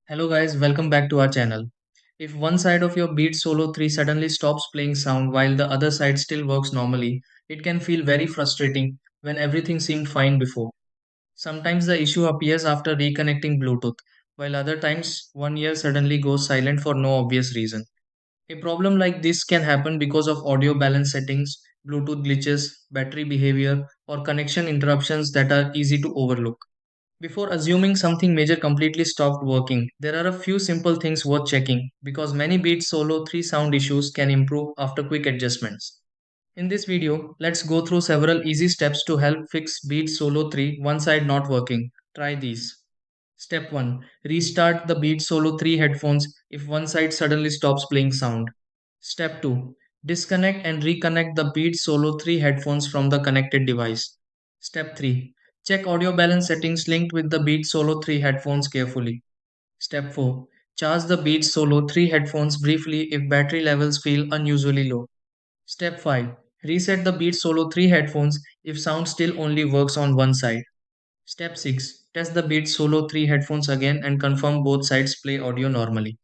Hello guys, welcome back to our channel. If one side of your Beat Solo 3 suddenly stops playing sound while the other side still works normally, it can feel very frustrating when everything seemed fine before. Sometimes the issue appears after reconnecting Bluetooth, while other times one ear suddenly goes silent for no obvious reason. A problem like this can happen because of audio balance settings, Bluetooth glitches, battery behavior, or connection interruptions that are easy to overlook. Before assuming something major completely stopped working, there are a few simple things worth checking because many Beats Solo 3 sound issues can improve after quick adjustments. In this video, let's go through several easy steps to help fix Beats Solo 3 one side not working. Try these. Step 1. Restart the Beats Solo 3 headphones if one side suddenly stops playing sound. Step 2. Disconnect and reconnect the Beats Solo 3 headphones from the connected device. Step 3. Check audio balance settings linked with the Beats Solo 3 headphones carefully. Step 4. Charge the Beats Solo 3 headphones briefly if battery levels feel unusually low. Step 5. Reset the Beats Solo 3 headphones if sound still only works on one side. Step 6. Test the Beats Solo 3 headphones again and confirm both sides play audio normally.